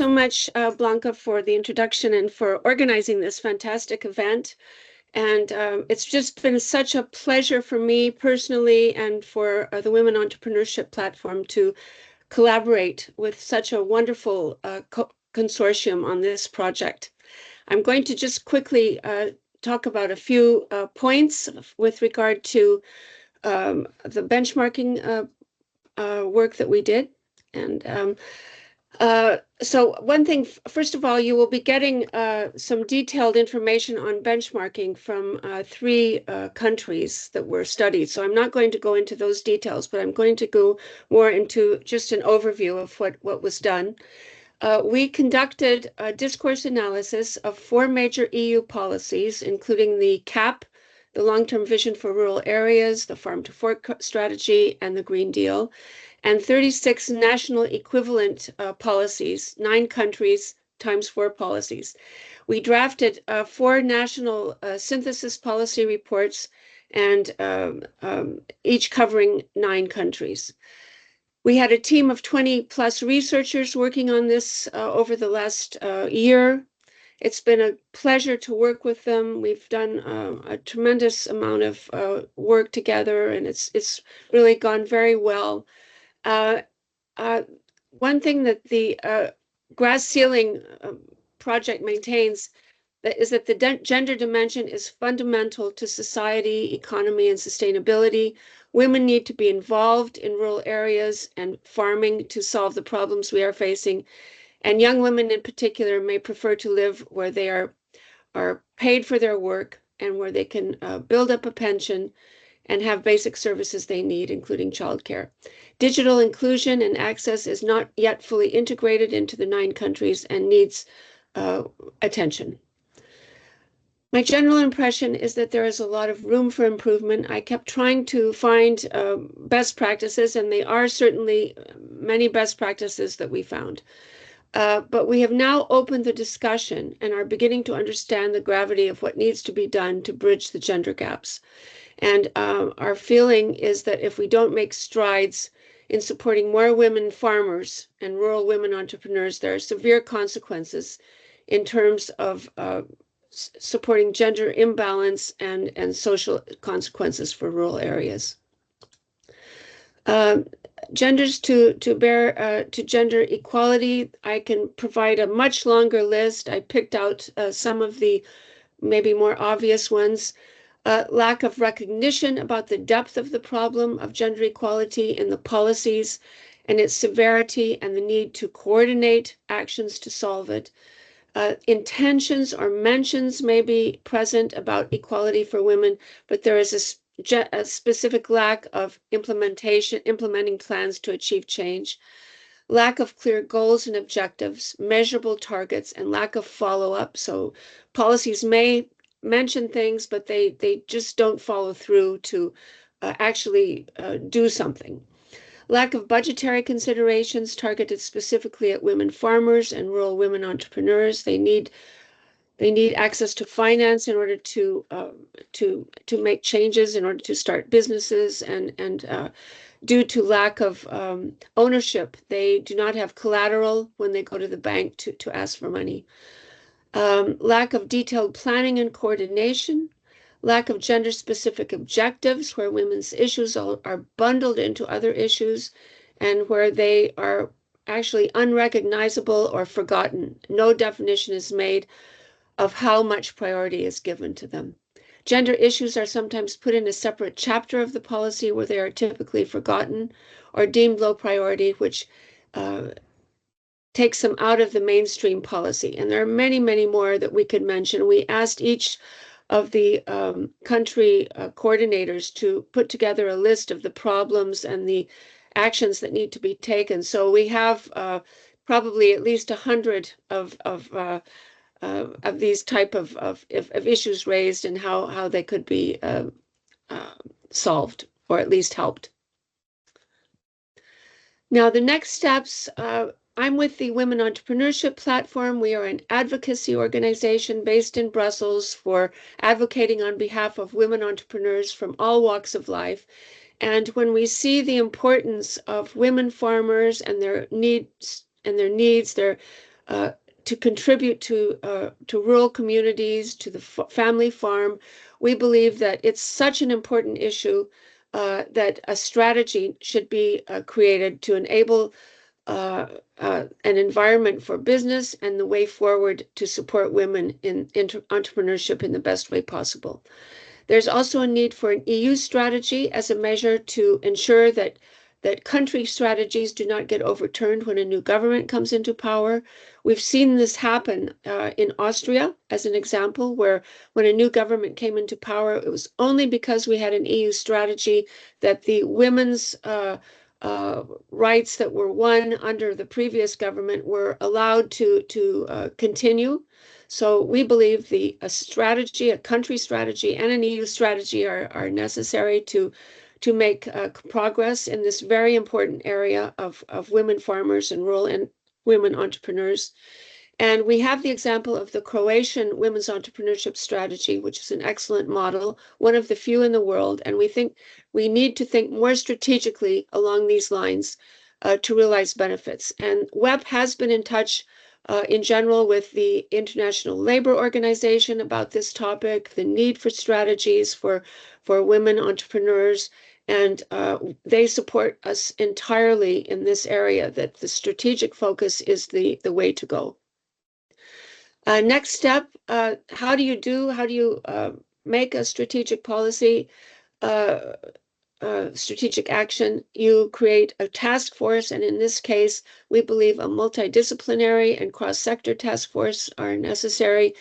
so much, Blanca, for the introduction and for organizing this fantastic event. And it's just been such a pleasure for me personally and for the Women Entrepreneurship Platform to collaborate with such a wonderful consortium on this project. I'm going to just quickly talk about a few points with regard to the benchmarking work that we did. And so one thing, first of all, you will be getting some detailed information on benchmarking from three countries that were studied. So I'm not going to go into those details, but I'm going to go more into just an overview of what was done. We conducted a discourse analysis of four major EU policies, including the CAP, the Long-Term Vision for Rural Areas, the Farm to Fork Strategy, and the Green Deal, and 36 national equivalent policies, 9 countries times 4 policies. We drafted 4 national synthesis policy reports, and each covering 9 countries. We had a team of 20 plus researchers working on this over the last year. It's been a pleasure to work with them. We've done a tremendous amount of work together, and it's really gone very well. One thing that the Grass Ceiling project maintains is that the gender dimension is fundamental to society, economy, and sustainability. Women need to be involved in rural areas and farming to solve the problems we are facing. And young women in particular may prefer to live where they are paid for their work and where they can build up a pension and have basic services they need, including childcare. Digital inclusion and access is not yet fully integrated into the 9 countries and needs attention. My general impression is that there is a lot of room for improvement. I kept trying to find best practices, and they are certainly many best practices that we found. But we have now opened the discussion and are beginning to understand the gravity of what needs to be done to bridge the gender gaps. And our feeling is that if we don't make strides in supporting more women farmers and rural women entrepreneurs, there are severe consequences in terms of supporting gender imbalance and social consequences for rural areas. Genders to gender equality, I can provide a much longer list. I picked out some of the maybe more obvious ones. Lack of recognition about the depth of the problem of gender equality in the policies and its severity and the need to coordinate actions to solve it. Intentions or mentions may be present about equality for women, but there is a specific lack of implementing plans to achieve change. Lack of clear goals and objectives, measurable targets, and lack of follow-up. So policies may mention things, but they just don't follow through to actually do something. Lack of budgetary considerations targeted specifically at women farmers and rural women entrepreneurs. They need access to finance in order to make changes, in order to start businesses, and due to lack of ownership, they do not have collateral when they go to the bank to ask for money. Lack of detailed planning and coordination. Lack of gender-specific objectives, where women's issues are bundled into other issues and where they are actually unrecognizable or forgotten. No definition is made of how much priority is given to them. Gender issues are sometimes put in a separate chapter of the policy where they are typically forgotten or deemed low priority, which takes them out of the mainstream policy. And there are many, many more that we could mention. We asked each of the country coordinators to put together a list of the problems and the actions that need to be taken. So we have probably at least 100 of these type of issues raised and how they could be solved or at least helped. Now, the next steps, I'm with the Women Entrepreneurship Platform. We are an advocacy organization based in Brussels for advocating on behalf of women entrepreneurs from all walks of life. And when we see the importance of women farmers and their needs, their to contribute to rural communities, to the family farm. We believe that it's such an important issue that a strategy should be created to enable an environment for business and the way forward to support women in entrepreneurship in the best way possible. There's also a need for an EU strategy as a measure to ensure that country strategies do not get overturned when a new government comes into power. We've seen this happen in Austria, as an example, where when a new government came into power, it was only because we had an EU strategy that the women's rights that were won under the previous government were allowed to continue. So we believe a strategy, a country strategy, and an EU strategy are necessary to make progress in this very important area of women farmers and rural and women entrepreneurs. And we have the example of the Croatian women's entrepreneurship strategy, which is an excellent model, one of the few in the world. And we think we need to think more strategically along these lines to realize benefits. And WEP has been in touch in general with the International Labor Organization about this topic, the need for strategies for women entrepreneurs. And they support us entirely in this area, that the strategic focus is the way to go. Next step, how do you make a strategic policy, strategic action? You create a task force, and in this case, we believe a multidisciplinary and cross-sector task force are necessary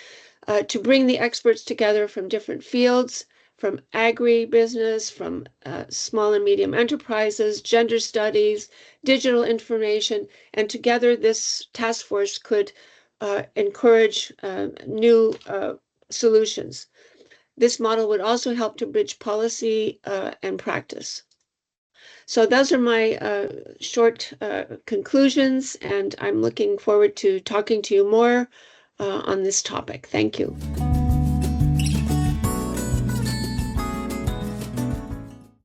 to bring the experts together from different fields, from agribusiness, from small and medium enterprises, gender studies, digital information, and together this task force could encourage new solutions. This model would also help to bridge policy and practice. So those are my short conclusions, and I'm looking forward to talking to you more on this topic. Thank you.